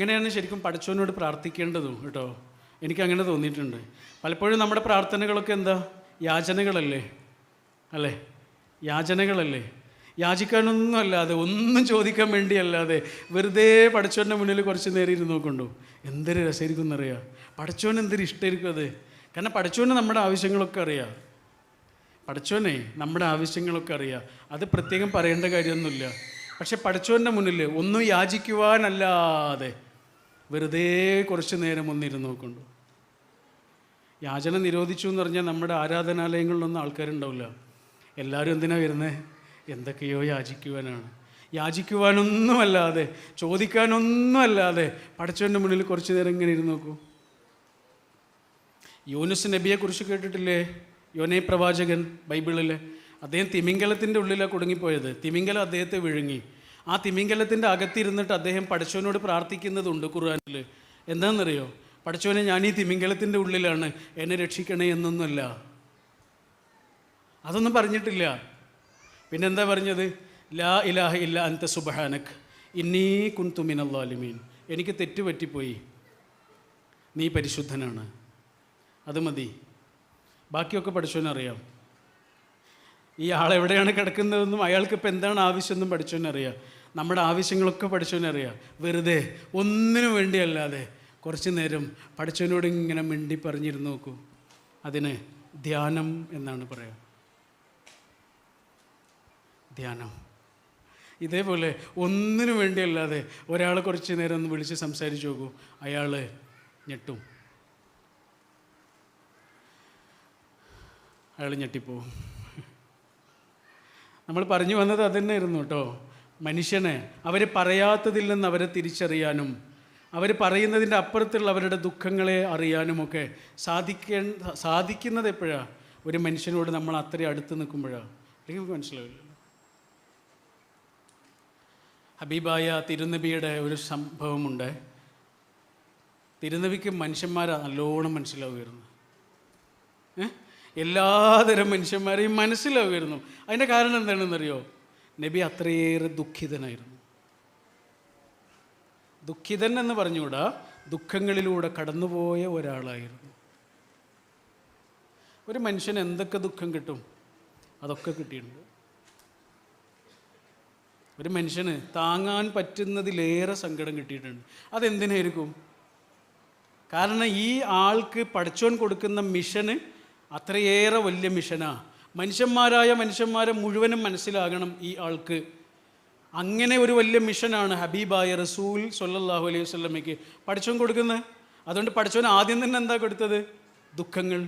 അങ്ങനെയാണ് ശരിക്കും പടച്ചവനോട് പ്രാർത്ഥിക്കേണ്ടതും കേട്ടോ. എനിക്കങ്ങനെ തോന്നിയിട്ടുണ്ട്. പലപ്പോഴും നമ്മുടെ പ്രാർത്ഥനകളൊക്കെ എന്താ? യാചനകളല്ലേ? അല്ലേ? യാചനകളല്ലേ? യാചിക്കാനൊന്നും അല്ലാതെ, ഒന്നും ചോദിക്കാൻ വേണ്ടിയല്ലാതെ വെറുതെ പടച്ചവൻ്റെ മുന്നിൽ കുറച്ച് നേരം ഇരുന്ന് നോക്കണ്ടോ, എന്തൊരു രസമായിരിക്കും എന്നറിയാം. പടച്ചവന് എന്തൊരു ഇഷ്ടമായിരിക്കും അത്. കാരണം പടച്ചവന് നമ്മുടെ ആവശ്യങ്ങളൊക്കെ അറിയാം. പടച്ചവനെ നമ്മുടെ ആവശ്യങ്ങളൊക്കെ അറിയാം. അത് പ്രത്യേകം പറയേണ്ട കാര്യമൊന്നുമില്ല. പക്ഷെ പടച്ചവൻ്റെ മുന്നിൽ ഒന്നും യാചിക്കുവാനല്ലാതെ വെറുതെ കുറച്ച് നേരം ഒന്നിരുന്ന് നോക്കണ്ടു. യാചന നിരോധിച്ചു എന്ന് പറഞ്ഞാൽ നമ്മുടെ ആരാധനാലയങ്ങളിലൊന്നും ആൾക്കാരുണ്ടാവില്ല. എല്ലാവരും എന്തിനാണ് വരുന്നത്? എന്തൊക്കെയോ യാചിക്കുവാനാണ്. യാചിക്കുവാനൊന്നുമല്ലാതെ, ചോദിക്കാനൊന്നുമല്ലാതെ പടച്ചവൻ്റെ മുന്നിൽ കുറച്ച് നേരം ഇങ്ങനെ ഇരുന്ന് നോക്കൂ. യൂനുസ് നബിയെക്കുറിച്ച് കേട്ടിട്ടില്ലേ? യോനേ പ്രവാചകൻ ബൈബിളിൽ. അദ്ദേഹം തിമിംഗലത്തിൻ്റെ ഉള്ളിലാണ് കുടുങ്ങിപ്പോയത്. തിമിംഗലം അദ്ദേഹത്തെ വിഴുങ്ങി. ആ തിമിംഗലത്തിൻ്റെ അകത്തിരുന്നിട്ട് അദ്ദേഹം പടച്ചവനോട് പ്രാർത്ഥിക്കുന്നതുണ്ട് ഖുർആനിൽ. എന്താണെന്നറിയോ? പടച്ചവനെ, ഞാൻ ഈ തിമിംഗലത്തിൻ്റെ ഉള്ളിലാണ്, എന്നെ രക്ഷിക്കണേ എന്നൊന്നുമല്ല. അതൊന്നും പറഞ്ഞിട്ടില്ല. പിന്നെന്താ പറഞ്ഞത്? ലാ ഇലാഹ ഇല്ല അൻത സുബ്ഹാനക് ഇന്നീ കുൻതു മിനൽ ളാലിമീൻ. എനിക്ക് തെറ്റുപറ്റിപ്പോയി, നീ പരിശുദ്ധനാണ്. അത് മതി. ബാക്കിയൊക്കെ പടച്ചവനറിയാം. ഈ ആളെവിടെയാണ് കിടക്കുന്നതെന്നും അയാൾക്ക് ഇപ്പം എന്താണ് ആവശ്യമെന്നും പടച്ചവനറിയാം. നമ്മുടെ ആവശ്യങ്ങളൊക്കെ പടച്ചവനറിയാം. വെറുതെ ഒന്നിനും വേണ്ടിയല്ലാതെ കുറച്ച് നേരം പടച്ചവനോട് ഇങ്ങനെ മിണ്ടി പറഞ്ഞിരുന്ന് നോക്കൂ. അതിന് ധ്യാനം എന്നാണ് പറയുക. ധ്യാനം. ഇതേപോലെ ഒന്നിനു വേണ്ടിയല്ലാതെ ഒരാൾ കുറച്ച് നേരം ഒന്ന് വിളിച്ച് സംസാരിച്ച് നോക്കൂ, അയാൾ ഞെട്ടും. അയാൾ ഞെട്ടിപ്പോവും. നമ്മൾ പറഞ്ഞു വന്നത് അതുതന്നെയായിരുന്നു കേട്ടോ. മനുഷ്യനെ അവർ പറയാത്തതിൽ നിന്ന് അവരെ തിരിച്ചറിയാനും അവർ പറയുന്നതിൻ്റെ അപ്പുറത്തുള്ള അവരുടെ ദുഃഖങ്ങളെ അറിയാനുമൊക്കെ സാധിക്കുന്നത് എപ്പോഴാണ്? ഒരു മനുഷ്യനോട് നമ്മൾ അത്രയും അടുത്ത് നിൽക്കുമ്പോഴാണ്. അല്ലെങ്കിൽ നമുക്ക് മനസ്സിലാവില്ല. ഹബീബായ തിരുനബിയുടെ ഒരു സംഭവമുണ്ട്. തിരുനബിക്ക് മനുഷ്യന്മാരെ നല്ലോണം മനസ്സിലാവുമായിരുന്നു. എല്ലാതരം മനുഷ്യന്മാരെയും മനസ്സിലാവുമായിരുന്നു. അതിൻ്റെ കാരണം എന്താണെന്നറിയോ? നബി അത്രയേറെ ദുഃഖിതനായിരുന്നു. ദുഃഖിതൻ എന്ന് പറഞ്ഞുകൂടാ, ദുഃഖങ്ങളിലൂടെ കടന്നുപോയ ഒരാളായിരുന്നു. ഒരു മനുഷ്യന് എന്തൊക്കെ ദുഃഖം കിട്ടും അതൊക്കെ കിട്ടിയിട്ടുണ്ട്. ഒരു മനുഷ്യന് താങ്ങാൻ പറ്റുന്നതിലേറെ സങ്കടം കിട്ടിയിട്ടുണ്ട്. അതെന്തിനായിരിക്കും? കാരണം ഈ ആൾക്ക് പടച്ചോൻ കൊടുക്കുന്ന മിഷന് അത്രയേറെ വലിയ മിഷനാണ്. മനുഷ്യന്മാരെ മുഴുവനും മനസ്സിലാകണം ഈ ആൾക്ക്. അങ്ങനെ ഒരു വലിയ മിഷനാണ് ഹബീബായ റസൂൽ സ്വല്ലല്ലാഹു അലൈഹി വസല്ലമയ്ക്ക് പടച്ചോൻ കൊടുക്കുന്നത്. അതുകൊണ്ട് പടച്ചോൻ ആദ്യം തന്നെ എന്താ കൊടുത്തത്? ദുഃഖങ്ങൾ.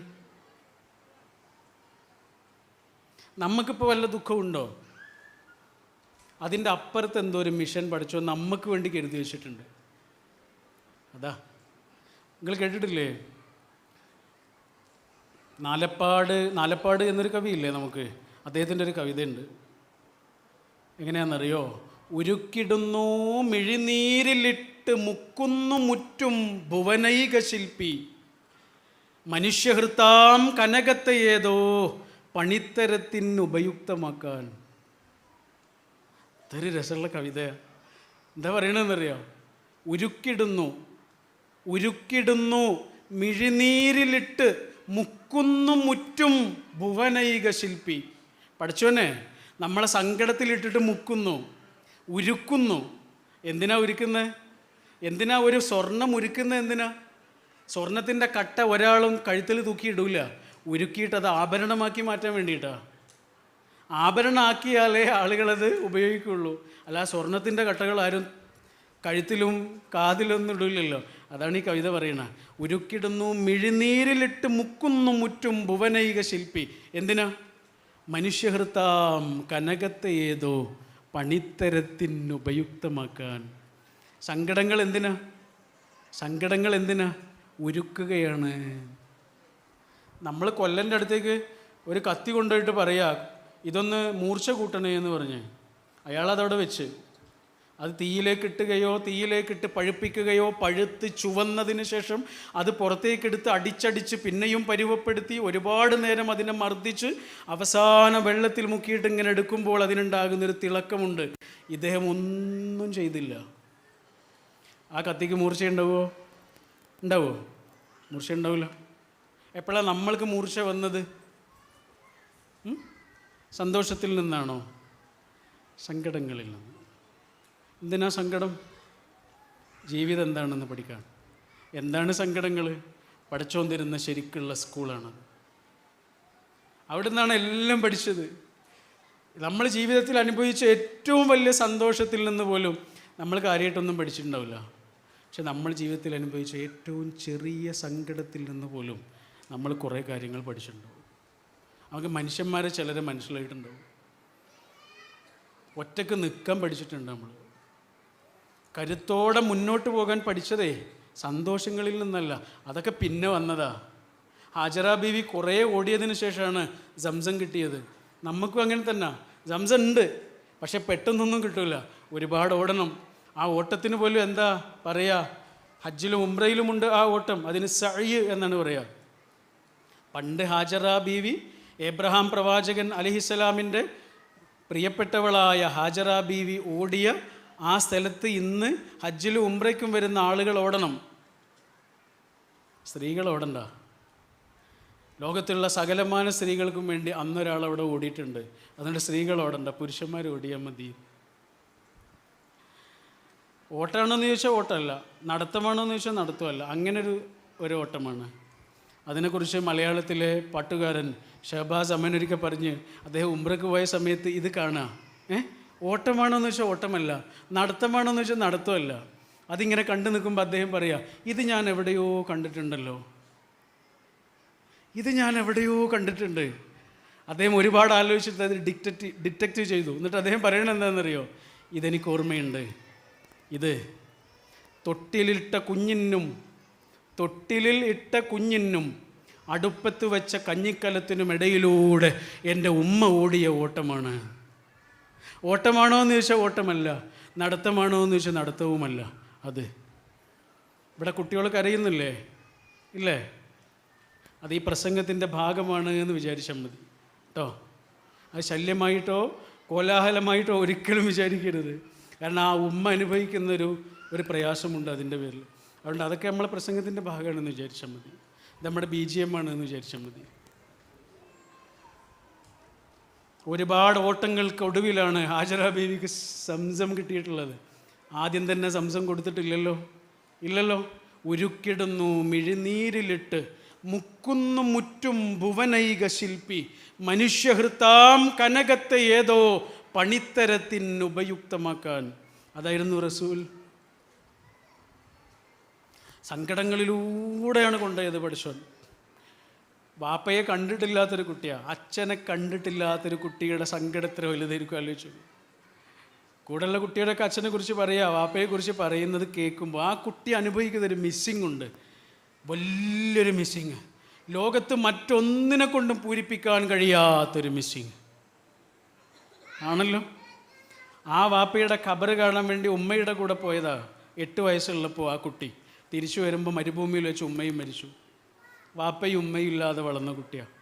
നമുക്കിപ്പോൾ വല്ല ദുഃഖമുണ്ടോ? അതിൻ്റെ അപ്പുറത്ത് എന്തോ ഒരു മിഷൻ പടച്ചോൻ നമുക്ക് വേണ്ടി കരുതി വെച്ചിട്ടുണ്ട്. അതാ നിങ്ങൾ കേട്ടിട്ടില്ലേ? നാലപ്പാട് എന്നൊരു കവിയില്ലേ നമുക്ക്? അദ്ദേഹത്തിൻ്റെ ഒരു കവിതയുണ്ട്. എങ്ങനെയാണെന്നറിയോ? ഉരുക്കിടുന്നു മിഴിനീരിലിട്ട് മുക്കുന്നു മുറ്റും ഭുവനൈക ശില്പി, മനുഷ്യഹൃത്താം കനകത്തെ ഏതോ പണിത്തരത്തിന് ഉപയുക്തമാക്കാൻ. ഇതൊരു രസമുള്ള കവിതയാണ്. എന്താ പറയണമെന്നറിയോ? ഉരുക്കിടുന്നു മിഴിനീരിലിട്ട് മുക്കുന്നു മുറ്റും ഭുവനൈക ശില്പി. പഠിച്ചോനെ, നമ്മളെ സങ്കടത്തിലിട്ടിട്ട് മുക്കുന്നു, ഉരുക്കുന്നു. എന്തിനാ ഉരുക്കുന്നത്? എന്തിനാ ഒരു സ്വർണം ഉരുക്കുന്നത്? എന്തിനാ? സ്വർണത്തിൻ്റെ കട്ട ഒരാളും കഴുത്തിൽ തൂക്കിയിടൂല. ഉരുക്കിയിട്ട് അത് ആഭരണമാക്കി മാറ്റാൻ വേണ്ടിയിട്ടാണ്. ആഭരണമാക്കിയാലേ ആളുകളത് ഉപയോഗിക്കുള്ളൂ. അല്ല സ്വർണത്തിൻ്റെ കട്ടകൾ ആരും കഴുത്തിലും കാതിലൊന്നും ഇടില്ലല്ലോ. അതാണ് ഈ കവിത പറയണ. ഉരുക്കിടുന്നു മിഴിനീരിലിട്ട് മുക്കുന്നു മുറ്റും ഭുവനൈക ശില്പി. എന്തിനാ? മനുഷ്യഹൃത്താം കനകത്തെ ഏതോ പണിത്തരത്തിന് ഉപയുക്തമാക്കാൻ. സങ്കടങ്ങൾ എന്തിനാ? ഉരുക്കുകയാണ്. നമ്മൾ കൊല്ലൻ്റെ അടുത്തേക്ക് ഒരു കത്തി കൊണ്ടുപോയിട്ട് പറയാ, ഇതൊന്ന് മൂർച്ച കൂട്ടണേ എന്ന് പറഞ്ഞ് അയാളതവിടെ വെച്ച് അത് തീയിലേക്കിട്ട് പഴുപ്പിക്കുകയോ പഴുത്ത് ചുവന്നതിന് ശേഷം അത് പുറത്തേക്കെടുത്ത് അടിച്ചടിച്ച് പിന്നെയും പരുവപ്പെടുത്തി ഒരുപാട് നേരം അതിനെ മർദ്ദിച്ച് അവസാന വെള്ളത്തിൽ മുക്കിയിട്ട് ഇങ്ങനെ എടുക്കുമ്പോൾ അതിനുണ്ടാകുന്നൊരു തിളക്കമുണ്ട്. ഇദ്ദേഹം ഒന്നും ചെയ്തില്ല. ആ കത്തിക്ക് മൂർച്ച ഉണ്ടാവുമോ? ഉണ്ടാവുമോ? മൂർച്ച ഉണ്ടാവില്ല. എപ്പോഴാണ് നമ്മൾക്ക് മൂർച്ച വന്നത്? സന്തോഷത്തിൽ നിന്നാണോ? സങ്കടങ്ങളിൽ നിന്ന്. എന്തിനാ സങ്കടം? ജീവിതം എന്താണെന്ന് പഠിക്കാൻ. എന്താണ് സങ്കടങ്ങൾ? പഠിച്ചോൻ തരുന്ന ശരിക്കുള്ള സ്കൂളാണ്. അവിടെ നിന്നാണ് എല്ലാം പഠിച്ചത്. നമ്മൾ ജീവിതത്തിൽ അനുഭവിച്ച ഏറ്റവും വലിയ സന്തോഷത്തിൽ നിന്ന് പോലും നമ്മൾ കാര്യമായിട്ടൊന്നും പഠിച്ചിട്ടുണ്ടാവില്ല. പക്ഷെ നമ്മൾ ജീവിതത്തിൽ അനുഭവിച്ച ഏറ്റവും ചെറിയ സങ്കടത്തിൽ നിന്ന് പോലും നമ്മൾ കുറേ കാര്യങ്ങൾ പഠിച്ചിട്ടുണ്ടാവും. നമുക്ക് മനുഷ്യന്മാരെ ചിലരെ മനസ്സിലായിട്ടുണ്ടാവും. ഒറ്റക്ക് നിൽക്കാൻ പഠിച്ചിട്ടുണ്ട് നമ്മൾ. കരുത്തോടെ മുന്നോട്ട് പോകാൻ പഠിച്ചതേ സന്തോഷങ്ങളിൽ നിന്നല്ല, അതൊക്കെ പിന്നെ വന്നതാ. ഹാജറ ബീവി കുറേ ഓടിയതിന് ശേഷമാണ് സംസം കിട്ടിയത്. നമുക്കും അങ്ങനെ തന്നെ. സംസം ഉണ്ട്, പക്ഷെ പെട്ടെന്നൊന്നും കിട്ടില്ല. ഒരുപാട് ഓടണം. ആ ഓട്ടത്തിന് പോലും എന്താ പറയുക? ഹജ്ജിലും ഉംറയിലുമുണ്ട് ആ ഓട്ടം. അതിന് സഅയ് എന്നാണ് പറയുക. പണ്ട് ഹാജറ ബീവി എബ്രഹാം പ്രവാചകൻ അലൈഹിസ്സലാമിൻ്റെ പ്രിയപ്പെട്ടവളായ ഹാജറ ബീവി ഓടിയ ആ സ്ഥലത്ത് ഇന്ന് ഹജ്ജിലും ഉംറയ്ക്കും വരുന്ന ആളുകൾ ഓടണം. സ്ത്രീകൾ ഓടണ്ട. ലോകത്തുള്ള സകലമാന സ്ത്രീകൾക്കും വേണ്ടി അന്നൊരാൾ അവിടെ ഓടിയിട്ടുണ്ട്. അതുകൊണ്ട് സ്ത്രീകൾ ഓടണ്ട, പുരുഷന്മാർ ഓടിയാൽ മതി. ഓട്ടമാണോയെന്ന് ചോദിച്ചാൽ ഓട്ടമല്ല, നടത്തമാണോയെന്ന് ചോദിച്ചാൽ നടത്തമല്ല. അങ്ങനൊരു ഓട്ടമാണ്. അതിനെക്കുറിച്ച് മലയാളത്തിലെ പാട്ടുകാരൻ ഷഹബാസ് അമനൊരിക്കൽ പറഞ്ഞ്, അദ്ദേഹം ഉംറയ്ക്ക് പോയ സമയത്ത് ഇത് കാണുക. ഓട്ടമാണോയെന്ന് വെച്ചാൽ ഓട്ടമല്ല, നടത്തമാണോയെന്ന് വെച്ചാൽ നടത്തമല്ല. അതിങ്ങനെ കണ്ടു നിൽക്കുമ്പോൾ അദ്ദേഹം പറയുക, ഇത് ഞാൻ എവിടെയോ കണ്ടിട്ടുണ്ടല്ലോ, ഇത് ഞാൻ എവിടെയോ കണ്ടിട്ടുണ്ട്. അദ്ദേഹം ഒരുപാട് ആലോചിച്ചിട്ട് അത് ഡിറ്റക്റ്റ് ചെയ്തു. എന്നിട്ട് അദ്ദേഹം പറയണത് എന്താണെന്നറിയോ? ഇതെനിക്ക് ഓർമ്മയുണ്ട്. ഇത് തൊട്ടിലിൽ ഇട്ട കുഞ്ഞിനും അടുപ്പത്ത് വെച്ച കഞ്ഞിക്കലത്തിനും ഇടയിലൂടെ എൻ്റെ ഉമ്മ ഓടിയ ഓട്ടമാണ്. ഓട്ടമാണോ എന്ന് ചോദിച്ചാൽ ഓട്ടമല്ല, നടത്തമാണോ എന്ന് ചോദിച്ചാൽ നടത്തവുമല്ല. അത് ഇവിടെ കുട്ടികൾ കരയുന്നില്ലേ? ഇല്ലേ? അത് ഈ പ്രസംഗത്തിൻ്റെ ഭാഗമാണ് എന്ന് വിചാരിച്ചാൽ മതി കേട്ടോ. അത് ശല്യമായിട്ടോ കോലാഹലമായിട്ടോ ഒരിക്കലും വിചാരിക്കരുത്. കാരണം ആ ഉമ്മ അനുഭവിക്കുന്നൊരു പ്രയാസമുണ്ട് അതിൻ്റെ പേരിൽ. അതുകൊണ്ട് അതൊക്കെ നമ്മളെ പ്രസംഗത്തിൻ്റെ ഭാഗമാണെന്ന് വിചാരിച്ചാൽ മതി. നമ്മുടെ BGM ആണെന്ന് വിചാരിച്ചാൽ മതി. ഒരുപാട് ഓട്ടങ്ങൾക്ക് ഒടുവിലാണ് ഹാജറ ബീവിക്ക് സംസം കിട്ടിയിട്ടുള്ളത്. ആദ്യം തന്നെ സംസം ഇല്ലല്ലോ. ഉരുക്കിടുന്നു മിഴിനീരിലിട്ട് മുക്കുന്നു മുറ്റും ഭുവനൈക ശില്പി മനുഷ്യഹൃത്താം കനകത്തെ ഏതോ പണിത്തരത്തിന് ഉപയുക്തമാക്കാൻ. അതായിരുന്നു റസൂൽ. സങ്കടങ്ങളിലൂടെയാണ് കൊണ്ടുപോയത് പഠിച്ചോൻ. വാപ്പയെ കണ്ടിട്ടില്ലാത്തൊരു കുട്ടിയാണ്, അച്ഛനെ കണ്ടിട്ടില്ലാത്തൊരു കുട്ടിയുടെ സങ്കടം എത്ര വലുതായിരിക്കും ആലോചിച്ചു. കൂടെയുള്ള കുട്ടിയുടെയൊക്കെ അച്ഛനെ കുറിച്ച് പറയുക, വാപ്പയെ കുറിച്ച് പറയുന്നത് കേൾക്കുമ്പോൾ ആ കുട്ടി അനുഭവിക്കുന്നൊരു മിസ്സിങ് ഉണ്ട്, വലിയൊരു മിസ്സിങ്. ലോകത്ത് മറ്റൊന്നിനെ കൊണ്ടും പൂരിപ്പിക്കാൻ കഴിയാത്തൊരു മിസ്സിങ് ആണല്ലോ. ആ വാപ്പയുടെ ഖബറ് കാണാൻ വേണ്ടി ഉമ്മയുടെ കൂടെ പോയതാ 8 വയസ്സുള്ളപ്പോൾ. ആ കുട്ടി തിരിച്ചു വരുമ്പോൾ മരുഭൂമിയിൽ വെച്ച് ഉമ്മയും മരിച്ചു. വാപ്പയും ഉമ്മയും ഇല്ലാതെ വളർന്ന കുട്ടിയാണ്.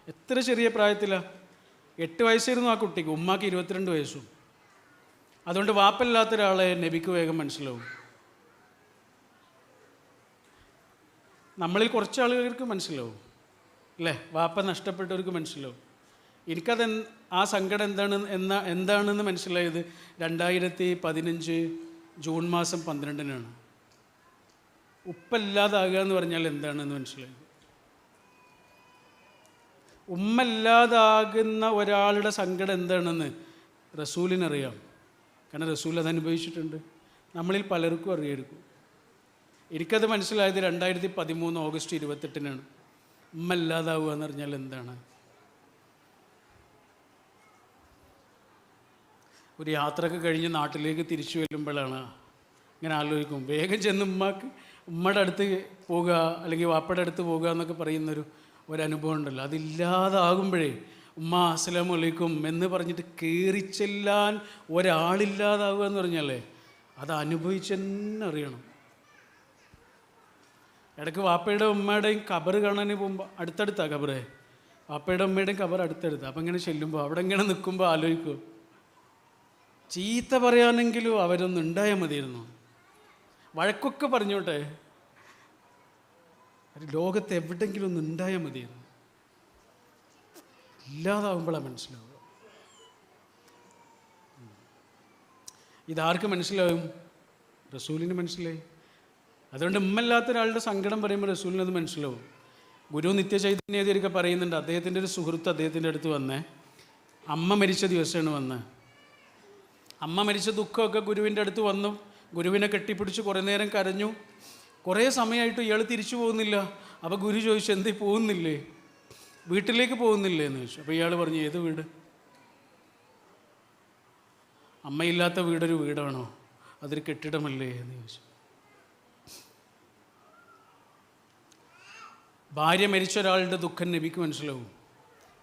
എത്ര ചെറിയ പ്രായത്തിലാണ്. 8 വയസ്സായിരുന്നു ആ കുട്ടിക്ക്, ഉമ്മാക്ക് 22 വയസ്സും. അതുകൊണ്ട് വാപ്പയില്ലാത്ത ഒരാളെ നബിക്ക് വേഗം മനസ്സിലാവും. നമ്മളിൽ കുറച്ച് ആളുകൾക്ക് മനസ്സിലാവും അല്ലേ? വാപ്പ നഷ്ടപ്പെട്ടവർക്ക് മനസ്സിലാവും. എനിക്കത് ആ സങ്കടം എന്താണെന്ന് മനസ്സിലായത് 2015 ജൂൺ മാസം 12-നാണ്. ഉപ്പല്ലാതാകുക എന്ന് പറഞ്ഞാൽ എന്താണെന്ന് മനസ്സിലായത്. ഉമ്മല്ലാതാകുന്ന ഒരാളുടെ സങ്കടം എന്താണെന്ന് റസൂലിനറിയാം. കാരണം റസൂൽ അത് അനുഭവിച്ചിട്ടുണ്ട്. നമ്മളിൽ പലർക്കും അറിയായിരിക്കും. എനിക്കത് മനസ്സിലായത് 2013 ഓഗസ്റ്റ് 28-നാണ്. ഉമ്മല്ലാതാവുക എന്ന് പറഞ്ഞാൽ എന്താണ്? ഒരു യാത്രയൊക്കെ കഴിഞ്ഞ് നാട്ടിലേക്ക് തിരിച്ചു വരുമ്പോഴാണ് ഇങ്ങനെ ആലോചിക്കും. വേഗം ചെന്ന് ഉമ്മയുടെ അടുത്ത് പോകുക അല്ലെങ്കിൽ വാപ്പയുടെ അടുത്ത് പോകുക എന്നൊക്കെ പറയുന്നൊരു അനുഭവം ഉണ്ടല്ലോ. അതില്ലാതാകുമ്പോഴേ ഉമ്മ അസ്സലാമു അലൈക്കും എന്ന് പറഞ്ഞിട്ട് കയറിച്ചെല്ലാൻ ഒരാളില്ലാതാവുക എന്ന് പറഞ്ഞാലേ അത് അനുഭവിച്ചെന്നെ അറിയണം. ഇടയ്ക്ക് വാപ്പയുടെ ഉമ്മയുടെയും ഖബറ് കാണാൻ പോകുമ്പോൾ അടുത്തടുത്താണ് ഖബറ്. വാപ്പയുടെ ഉമ്മയുടെയും ഖബർ അടുത്തടുത്താണ്. അപ്പം ഇങ്ങനെ ചെല്ലുമ്പോൾ അവിടെ ഇങ്ങനെ നിൽക്കുമ്പോൾ ആലോചിക്കും, ചീത്ത പറയാനെങ്കിലും അവരൊന്നും ഉണ്ടായാൽ മതിയായിരുന്നു. വഴക്കൊക്കെ പറഞ്ഞോട്ടെ, ലോകത്ത് എവിടെയെങ്കിലും ഒന്ന് ഉണ്ടായാൽ മതിയായിരുന്നു. ഇല്ലാതാവുമ്പോഴാണ് മനസ്സിലാവുക. ഇതാർക്ക് മനസ്സിലാവും? റസൂലിന് മനസ്സിലായി. അതുകൊണ്ട് ഉമ്മല്ലാത്ത ഒരാളുടെ സങ്കടം പറയുമ്പോൾ റസൂലിനത് മനസ്സിലാവും. ഗുരു നിത്യചൈതന്യതൊക്കെ പറയുന്നുണ്ട്, അദ്ദേഹത്തിൻ്റെ ഒരു സുഹൃത്ത് അദ്ദേഹത്തിൻ്റെ അടുത്ത് വന്നേ, അമ്മ മരിച്ച ദിവസമാണ് വന്ന്. അമ്മ മരിച്ച ദുഃഖമൊക്കെ ഗുരുവിൻ്റെ അടുത്ത് വന്നു. ഗുരുവിനെ കെട്ടിപ്പിടിച്ച് കുറേ നേരം കരഞ്ഞു. കുറേ സമയമായിട്ട് ഇയാൾ തിരിച്ചു പോകുന്നില്ല. അപ്പോൾ ഗുരു ചോദിച്ചു, എന്തേ പോകുന്നില്ലേ, വീട്ടിലേക്ക് പോകുന്നില്ലേ എന്ന് ചോദിച്ചു. അപ്പോൾ ഇയാൾ പറഞ്ഞു, ഏത് വീട്? അമ്മയില്ലാത്ത വീടൊരു വീടാണോ? അതൊരു കെട്ടിടമല്ലേ എന്ന് ചോദിച്ചു. ഭാര്യ മരിച്ച ഒരാളുടെ ദുഃഖം നബിക്ക് മനസ്സിലാവും.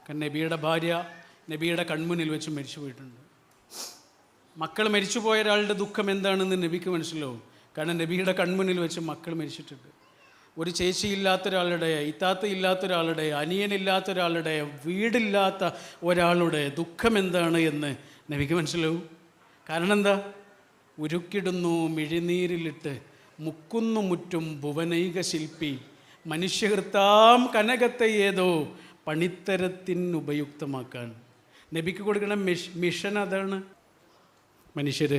കാരണം നബിയുടെ ഭാര്യ നബിയുടെ കൺമുന്നിൽ വെച്ച് മരിച്ചു പോയിട്ടുണ്ട്. മക്കൾ മരിച്ചു പോയ ഒരാളുടെ ദുഃഖം എന്താണെന്ന് നബിക്ക് മനസ്സിലാവും. കാരണം നബിയുടെ കൺമുന്നിൽ വെച്ച് മക്കൾ മരിച്ചിട്ടുണ്ട്. ഒരു ചേച്ചിയില്ലാത്ത ഒരാളുടെ, ഇത്താത്ത ഇല്ലാത്ത ഒരാളുടെ, അനിയനില്ലാത്ത ഒരാളുടെ, വീടില്ലാത്ത ഒരാളുടെ ദുഃഖം എന്താണ് എന്ന് നബിക്ക് മനസ്സിലാവും. കാരണം എന്താ? ഉരുക്കിടുന്നു മിഴിനീരിലിട്ട് മുക്കുന്നു മുറ്റും ഭുവനൈക ശില്പി മനുഷ്യകൃത്താം കനകത്തെ ഏതോ പണിത്തരത്തിനുപയുക്തമാക്കാൻ. നബിക്ക് കൊടുക്കുന്ന മിഷൻ അതാണ്. മനുഷ്യർ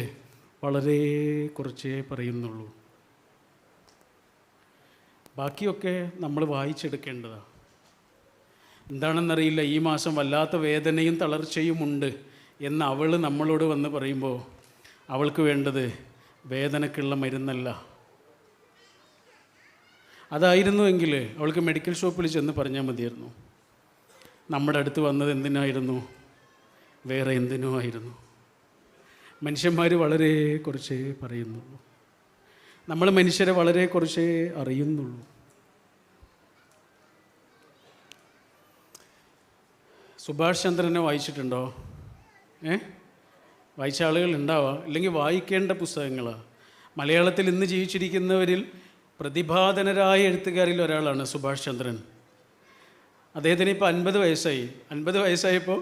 വളരെ കുറച്ചേ പറയുന്നുള്ളൂ, ബാക്കിയൊക്കെ നമ്മൾ വായിച്ചെടുക്കേണ്ടതാണ്. എന്താണെന്നറിയില്ല, ഈ മാസം വല്ലാത്ത വേദനയും തളർച്ചയുമുണ്ട് എന്ന് അവൾ നമ്മളോട് വന്ന് പറയുമ്പോൾ അവൾക്ക് വേണ്ടത് വേദനക്കുള്ള മരുന്നല്ല. അതായിരുന്നുവെങ്കിൽ അവൾക്ക് മെഡിക്കൽ ഷോപ്പിൽ ചെന്ന് പറഞ്ഞാൽ മതിയായിരുന്നു. നമ്മുടെ അടുത്ത് വന്നത് എന്തിനായിരുന്നു? വേറെ എന്തിനോ ആയിരുന്നു. മനുഷ്യന്മാർ വളരെ കുറച്ചേ പറയുന്നുള്ളൂ, നമ്മൾ മനുഷ്യരെ വളരെ കുറച്ചേ അറിയുന്നുള്ളൂ. സുഭാഷ് ചന്ദ്രനെ വായിച്ചിട്ടുണ്ടോ? വായിച്ച ആളുകൾ ഉണ്ടാവാം, ഇല്ലെങ്കിൽ വായിക്കേണ്ട പുസ്തകങ്ങളാണ്. മലയാളത്തിൽ ഇന്ന് ജീവിച്ചിരിക്കുന്നവരിൽ പ്രതിഭാധനരായ എഴുത്തുകാരിൽ ഒരാളാണ് സുഭാഷ് ചന്ദ്രൻ. അദ്ദേഹത്തിന് ഇപ്പോൾ 50 വയസ്സായി. 50 വയസ്സായപ്പോൾ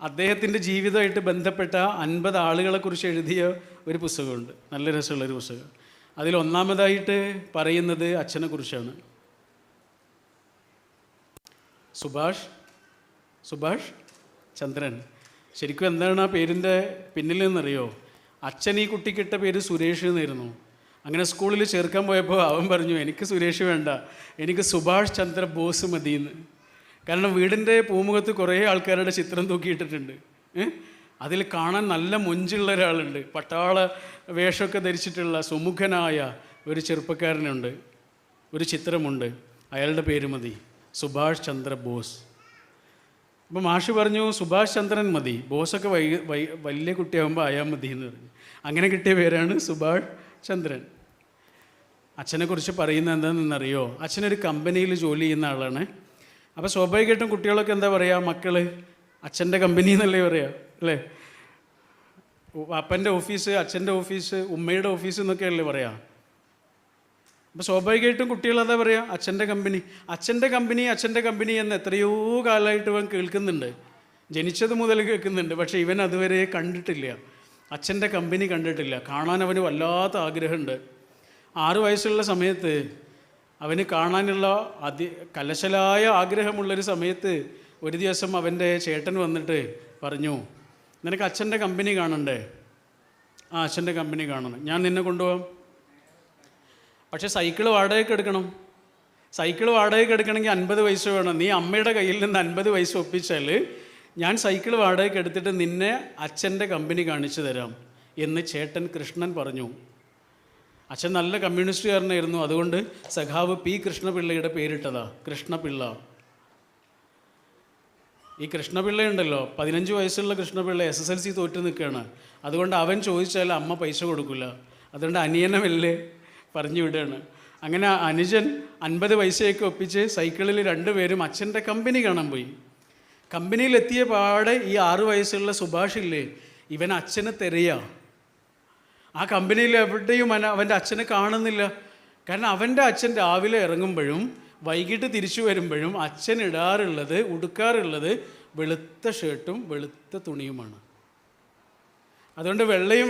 അദ്ദേഹത്തിൻ്റെ ജീവിതമായിട്ട് ബന്ധപ്പെട്ട 50 ആളുകളെക്കുറിച്ച് എഴുതിയ ഒരു പുസ്തകമുണ്ട്. നല്ല രസമുള്ളൊരു പുസ്തകം. അതിൽ ഒന്നാമതായിട്ട് പറയുന്നത് അച്ഛനെക്കുറിച്ചാണ്. സുഭാഷ് ചന്ദ്രൻ. ശരിക്കും എന്താണ് ആ പേരിൻ്റെ പിന്നിൽ നിന്നറിയോ? അച്ഛൻ ഈ കുട്ടിക്കിട്ട പേര് സുരേഷ് എന്നായിരുന്നു. അങ്ങനെ സ്കൂളിൽ ചേർക്കാൻ പോയപ്പോൾ അവൻ പറഞ്ഞു, എനിക്ക് സുരേഷ് വേണ്ട, എനിക്ക് സുഭാഷ് ചന്ദ്ര ബോസ് മതിയെന്ന്. കാരണം വീടിൻ്റെ പൂമുഖത്ത് കുറേ ആൾക്കാരുടെ ചിത്രം തൂക്കിയിട്ടിട്ടുണ്ട്. അതിൽ കാണാൻ നല്ല മൊഞ്ചുള്ള ഒരാളുണ്ട്, പട്ടാള വേഷമൊക്കെ ധരിച്ചിട്ടുള്ള സുമുഖനായ ഒരു ചെറുപ്പക്കാരനുണ്ട്, ഒരു ചിത്രമുണ്ട്, അയാളുടെ പേര് മതി, സുഭാഷ് ചന്ദ്ര ബോസ്. അപ്പോൾ മാഷ് പറഞ്ഞു, സുഭാഷ് ചന്ദ്രൻ മതി, ബോസൊക്കെ വലിയ കുട്ടിയാകുമ്പോൾ ആയാൽ മതി എന്ന് പറഞ്ഞു. അങ്ങനെ കിട്ടിയ പേരാണ് സുഭാഷ് ചന്ദ്രൻ. അച്ഛനെക്കുറിച്ച് പറയുന്നത് എന്താണെന്നറിയോ? അച്ഛനൊരു കമ്പനിയിൽ ജോലി ചെയ്യുന്ന ആളാണ്. അപ്പോൾ സ്വാഭാവികമായിട്ടും കുട്ടികളൊക്കെ എന്താ പറയുക, മക്കൾ അച്ഛൻ്റെ കമ്പനി എന്നല്ലേ പറയുക, അല്ലേ? അപ്പൻ്റെ ഓഫീസ്, അച്ഛൻ്റെ ഓഫീസ്, ഉമ്മയുടെ ഓഫീസ് എന്നൊക്കെയല്ലേ പറയാം. അപ്പോൾ സ്വാഭാവികമായിട്ടും കുട്ടികൾ എന്താ പറയുക, അച്ഛൻ്റെ കമ്പനി, അച്ഛൻ്റെ കമ്പനി, അച്ഛൻ്റെ കമ്പനി എന്ന് എത്രയോ കാലമായിട്ട് ഇവൻ കേൾക്കുന്നുണ്ട്, ജനിച്ചത് മുതൽ കേൾക്കുന്നുണ്ട്. പക്ഷേ ഇവൻ അതുവരെ കണ്ടിട്ടില്ല, അച്ഛൻ്റെ കമ്പനി കണ്ടിട്ടില്ല. കാണാൻ അവന് വല്ലാത്ത ആഗ്രഹമുണ്ട്. 6 വയസ്സുള്ള സമയത്ത് അവന് കാണാനുള്ള കലശലായ ആഗ്രഹമുള്ളൊരു സമയത്ത് ഒരു ദിവസം അവൻ്റെ ചേട്ടൻ വന്നിട്ട് പറഞ്ഞു, നിനക്ക് അച്ഛൻ്റെ കമ്പനി കാണണ്ടേ? ആ, അച്ഛൻ്റെ കമ്പനി കാണണം, ഞാൻ നിന്നെ കൊണ്ടുപോകാം. പക്ഷേ സൈക്കിൾ വാടകയ്ക്ക് എടുക്കണം. സൈക്കിൾ വാടകയ്ക്ക് എടുക്കണമെങ്കിൽ 50 വയസ്സ് വേണം. നീ അമ്മയുടെ കയ്യിൽ നിന്ന് 50 വയസ്സ് ഒപ്പിച്ചാൽ ഞാൻ സൈക്കിൾ വാടകയ്ക്ക് എടുത്തിട്ട് നിന്നെ അച്ഛൻ്റെ കമ്പനി കാണിച്ചു തരാം എന്ന് ചേട്ടൻ കൃഷ്ണൻ പറഞ്ഞു. അച്ഛൻ നല്ല കമ്മ്യൂണിസ്റ്റുകാരനായിരുന്നു. അതുകൊണ്ട് സഖാവ് പി കൃഷ്ണപിള്ളയുടെ പേരിട്ടതാ കൃഷ്ണപിള്ള. ഈ കൃഷ്ണപിള്ളയുണ്ടല്ലോ, 15 വയസ്സുള്ള കൃഷ്ണപിള്ള SSLC തോറ്റ് നിൽക്കുകയാണ്. അതുകൊണ്ട് അവൻ ചോദിച്ചാൽ അമ്മ പൈസ കൊടുക്കില്ല. അതുകൊണ്ട് അനിയനെ മെല്ലെ പറഞ്ഞു വിടുകയാണ്. അങ്ങനെ അനുജൻ 50 പൈസയൊക്കെ ഒപ്പിച്ച് സൈക്കിളിൽ 2 പേരും അച്ഛൻ്റെ കമ്പനി കാണാൻ പോയി. കമ്പനിയിലെത്തിയ പാടെ ഈ 6 വയസ്സുള്ള സുഭാഷില്ലേ, ഇവൻ അച്ഛനെ തിരയുക. ആ കമ്പനിയിൽ എവിടെയും അവൻ്റെ അച്ഛനെ കാണുന്നില്ല. കാരണം അവൻ്റെ അച്ഛൻ രാവിലെ ഇറങ്ങുമ്പോഴും വൈകിട്ട് തിരിച്ചു വരുമ്പോഴും അച്ഛൻ ഉടുക്കാറുള്ളത് വെളുത്ത ഷർട്ടും വെളുത്ത തുണിയുമാണ്. അതുകൊണ്ട് വെള്ളയും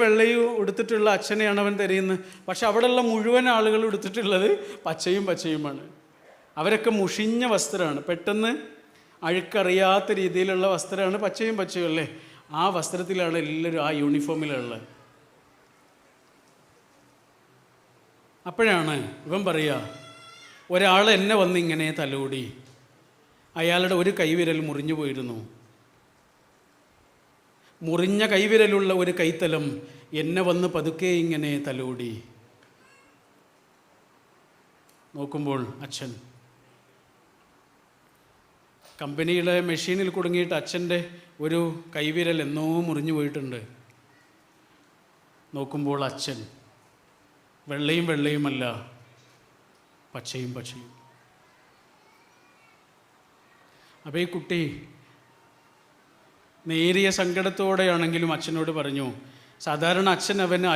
ഉടുത്തിട്ടുള്ള അച്ഛനെയാണ് അവൻ തിരയുന്നത്. പക്ഷെ അവിടെയുള്ള മുഴുവൻ ആളുകൾ ഉടുത്തിട്ടുള്ളത് പച്ചയുമാണ്. അവരൊക്കെ മുഷിഞ്ഞ വസ്ത്രമാണ്, പെട്ടെന്ന് അഴുക്കറിയാത്ത രീതിയിലുള്ള വസ്ത്രമാണ്, പച്ചയും അല്ലേ. ആ വസ്ത്രത്തിലാണ് എല്ലാവരും, ആ യൂണിഫോമിലുള്ളത്. അപ്പോഴാണ് ഇവൻ പറയുക, ഒരാൾ എന്നെ വന്ന് ഇങ്ങനെ തലോടി, അയാളുടെ ഒരു കൈവിരൽ മുറിഞ്ഞു പോയിരുന്നു. മുറിഞ്ഞ കൈവിരലുള്ള ഒരു കൈത്തലം എന്നെ വന്ന് പതുക്കെ ഇങ്ങനെ തലോടി. നോക്കുമ്പോൾ അച്ഛൻ കമ്പനിയുടെ മെഷീനിൽ കുടുങ്ങിയിട്ട് അച്ഛൻ്റെ ഒരു കൈവിരൽ എന്നോ മുറിഞ്ഞു പോയിട്ടുണ്ട്. നോക്കുമ്പോൾ അച്ഛൻ വെള്ളയുമല്ല, പച്ചയും. അപ്പോൾ ഈ കുട്ടി നേരിയ സങ്കടത്തോടെയാണെങ്കിലും അച്ഛനോട് പറഞ്ഞു, സാധാരണ അച്ഛൻ അവന്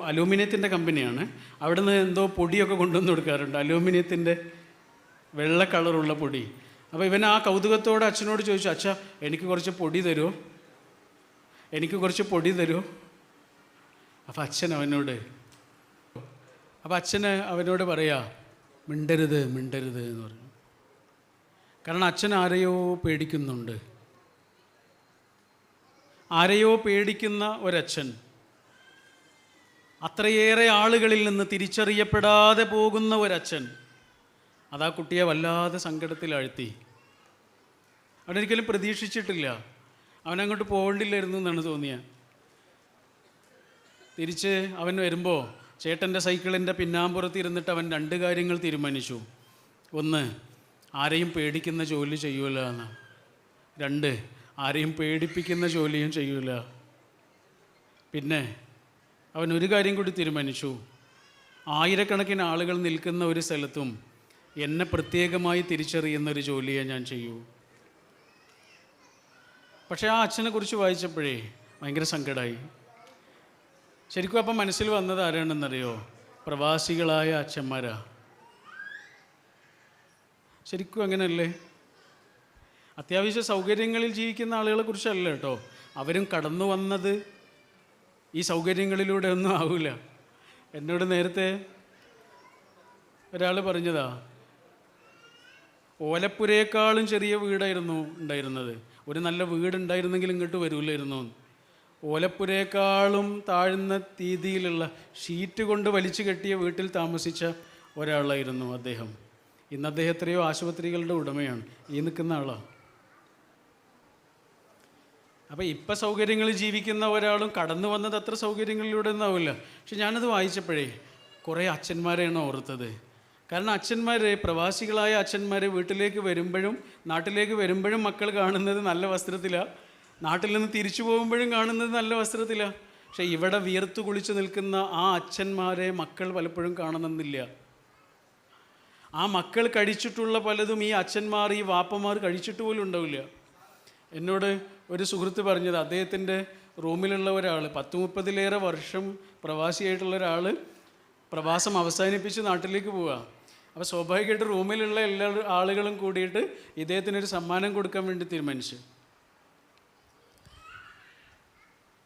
അലൂമിനിയത്തിൻ്റെ കമ്പനിയാണ്, അവിടെ നിന്ന് എന്തോ പൊടിയൊക്കെ കൊണ്ടുവന്ന് കൊടുക്കാറുണ്ട്, അലൂമിനിയത്തിൻ്റെ വെള്ള കളറുള്ള പൊടി. അപ്പോൾ ഇവൻ ആ കൗതുകത്തോടെ അച്ഛനോട് ചോദിച്ചു, അച്ഛാ എനിക്ക് കുറച്ച് പൊടി തരുമോ? അപ്പോൾ അച്ഛന് അവനോട് പറയാ, മിണ്ടരുത് എന്ന് പറഞ്ഞു. കാരണം അച്ഛൻ ആരെയോ പേടിക്കുന്ന ഒരച്ഛൻ, അത്രയേറെ ആളുകളിൽ നിന്ന് തിരിച്ചറിയപ്പെടാതെ പോകുന്ന ഒരച്ഛൻ, അതാ കുട്ടിയെ വല്ലാതെ സങ്കടത്തിലാഴ്ത്തി. അവനൊരിക്കലും പ്രതീക്ഷിച്ചിട്ടില്ല, അവനങ്ങോട്ട് പോകേണ്ടില്ലായിരുന്നു എന്നാണ് തോന്നിയത്. തിരിച്ച് അവൻ വരുമ്പോൾ ചേട്ടൻ്റെ സൈക്കിളിൻ്റെ പിന്നാമ്പുറത്തിരുന്നിട്ട് അവൻ 2 കാര്യങ്ങൾ തീരുമാനിച്ചു. 1, ആരെയും പേടിക്കുന്ന ജോലി ചെയ്യൂല എന്ന്. 2, ആരെയും പേടിപ്പിക്കുന്ന ജോലിയും ചെയ്യൂല. പിന്നെ അവൻ ഒരു കാര്യം കൂടി തീരുമാനിച്ചു, ആയിരക്കണക്കിന് ആളുകൾ നിൽക്കുന്ന ഒരു സ്ഥലത്തും എന്നെ പ്രത്യേകമായി തിരിച്ചറിയുന്ന ഒരു ജോലിയെ ഞാൻ ചെയ്യൂ. പക്ഷേ ആ അച്ഛനെ കുറിച്ച് വായിച്ചപ്പോഴേ ഭയങ്കര സങ്കടമായി. ശരിക്കും അപ്പം മനസ്സിൽ വന്നത് ആരാണെന്നറിയോ? പ്രവാസികളായ അച്ഛന്മാരാ. ശരിക്കും അങ്ങനെയല്ലേ? അത്യാവശ്യ സൗകര്യങ്ങളിൽ ജീവിക്കുന്ന ആളുകളെ കുറിച്ചല്ല കേട്ടോ. അവരും കടന്നു വന്നത് ഈ സൗകര്യങ്ങളിലൂടെ ഒന്നും ആവില്ല. എന്നോട് നേരത്തെ ഒരാൾ പറഞ്ഞതാ, ഓലപ്പുരയേക്കാളും ചെറിയ വീടായിരുന്നു ഉണ്ടായിരുന്നത്. ഒരു നല്ല വീടുണ്ടായിരുന്നെങ്കിൽ ഇങ്ങോട്ട് വരൂലായിരുന്നു. ഓലപ്പുരയേക്കാളും താഴ്ന്ന രീതിയിലുള്ള ഷീറ്റ് കൊണ്ട് വലിച്ചു കെട്ടിയ വീട്ടിൽ താമസിച്ച ഒരാളായിരുന്നു അദ്ദേഹം. ഇന്ന് അദ്ദേഹം എത്രയോ ആശുപത്രികളുടെ ഉടമയാണ്. ഈ നിൽക്കുന്ന ആളാണ്. അപ്പോൾ ഇപ്പം സൗകര്യങ്ങളിൽ ജീവിക്കുന്ന ഒരാളും കടന്നു വന്നത് അത്ര സൗകര്യങ്ങളിലൂടെ ഒന്നാവില്ല. പക്ഷെ ഞാനത് വായിച്ചപ്പോഴേ കുറേ അച്ഛന്മാരെയാണ് ഓർത്തത്. കാരണം പ്രവാസികളായ അച്ഛന്മാർ വീട്ടിലേക്ക് വരുമ്പോഴും നാട്ടിലേക്ക് വരുമ്പോഴും മക്കൾ കാണുന്നത് നല്ല വസ്ത്രത്തിലാണ്, നാട്ടിൽ നിന്ന് തിരിച്ചു പോകുമ്പോഴും കാണുന്നത് നല്ല വസ്ത്രത്തിലാണ്. പക്ഷെ ഇവിടെ വിയർത്തു കുളിച്ച് നിൽക്കുന്ന ആ അച്ഛന്മാരെ മക്കൾ പലപ്പോഴും കാണണമെന്നില്ല. ആ മക്കൾ കഴിച്ചിട്ടുള്ള പലതും ഈ അച്ഛന്മാർ, ഈ വാപ്പമാർ കഴിച്ചിട്ട് പോലും ഉണ്ടാവില്ല. എന്നോട് ഒരു സുഹൃത്ത് പറഞ്ഞത്, അദ്ദേഹത്തിൻ്റെ റൂമിലുള്ള ഒരാൾ 10-30 വർഷം പ്രവാസിയായിട്ടുള്ള ഒരാൾ പ്രവാസം അവസാനിപ്പിച്ച് നാട്ടിലേക്ക് പോവുക. അപ്പോൾ സ്വാഭാവികമായിട്ട് റൂമിലുള്ള എല്ലാ ആളുകളും കൂടിയിട്ട് ഇദ്ദേഹത്തിനൊരു സമ്മാനം കൊടുക്കാൻ വേണ്ടി തീരുമാനിച്ചു.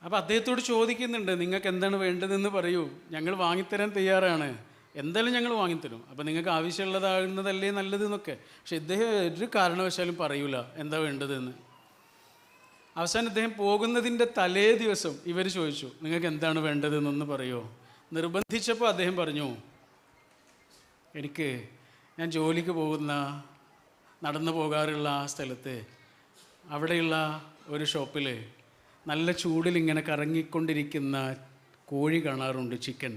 അപ്പോൾ അദ്ദേഹത്തോട് ചോദിക്കുന്നുണ്ട്, നിങ്ങൾക്ക് എന്താണ് വേണ്ടതെന്ന് പറയൂ, ഞങ്ങൾ വാങ്ങിത്തരാൻ തയ്യാറാണ്, എന്തായാലും ഞങ്ങൾ വാങ്ങിത്തരും, അപ്പോൾ നിങ്ങൾക്ക് ആവശ്യമുള്ളതാകുന്നതല്ലേ നല്ലതെന്നൊക്കെ. പക്ഷെ ഇദ്ദേഹം ഒരു കാരണവശാലും പറയൂല എന്താ വേണ്ടതെന്ന്. അവസാനം ഇദ്ദേഹം പോകുന്നതിൻ്റെ തലേ ദിവസം ഇവർ ചോദിച്ചു, നിങ്ങൾക്ക് എന്താണ് വേണ്ടതെന്നൊന്ന് പറയുമോ? നിർബന്ധിച്ചപ്പോൾ അദ്ദേഹം പറഞ്ഞു, ഞാൻ ജോലിക്ക് നടന്നു പോകാറുള്ള ആ സ്ഥലത്ത് അവിടെയുള്ള ഒരു ഷോപ്പിൽ നല്ല ചൂടിൽ ഇങ്ങനെ കറങ്ങിക്കൊണ്ടിരിക്കുന്ന കോഴി കാണാറുണ്ട്, ചിക്കൻ.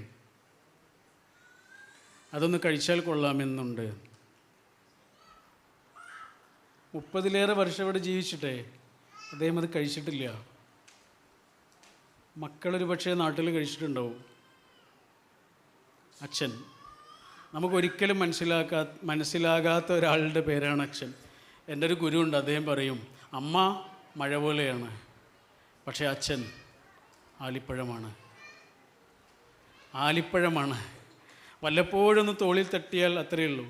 അതൊന്ന് കഴിച്ചാൽ കൊള്ളാമെന്നുണ്ട്. 30 വർഷം ഇവിടെ ജീവിച്ചിട്ടേ അദ്ദേഹം അത് കഴിച്ചിട്ടില്ല. മക്കളൊരു പക്ഷേ നാട്ടിൽ കഴിച്ചിട്ടുണ്ടാവും. അച്ഛൻ നമുക്കൊരിക്കലും മനസ്സിലാകാത്ത ഒരാളുടെ പേരാണ് അച്ഛൻ. എൻ്റെ ഒരു ഗുരുവുണ്ട്, അദ്ദേഹം പറയും, അമ്മ മഴ പോലെയാണ്, പക്ഷേ അച്ഛൻ ആലിപ്പഴമാണ്. വല്ലപ്പോഴൊന്ന് തോളിൽ തട്ടിയാൽ അത്രയേ ഉള്ളൂ,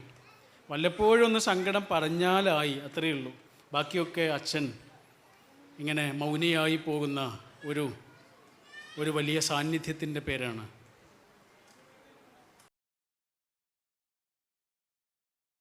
വല്ലപ്പോഴൊന്ന് സങ്കടം പറഞ്ഞാലായി, അത്രയേ ഉള്ളൂ. ബാക്കിയൊക്കെ അച്ഛൻ ഇങ്ങനെ മൗനിയായി പോകുന്ന ഒരു ഒരു വലിയ സാന്നിധ്യത്തിൻ്റെ പേരാണ്.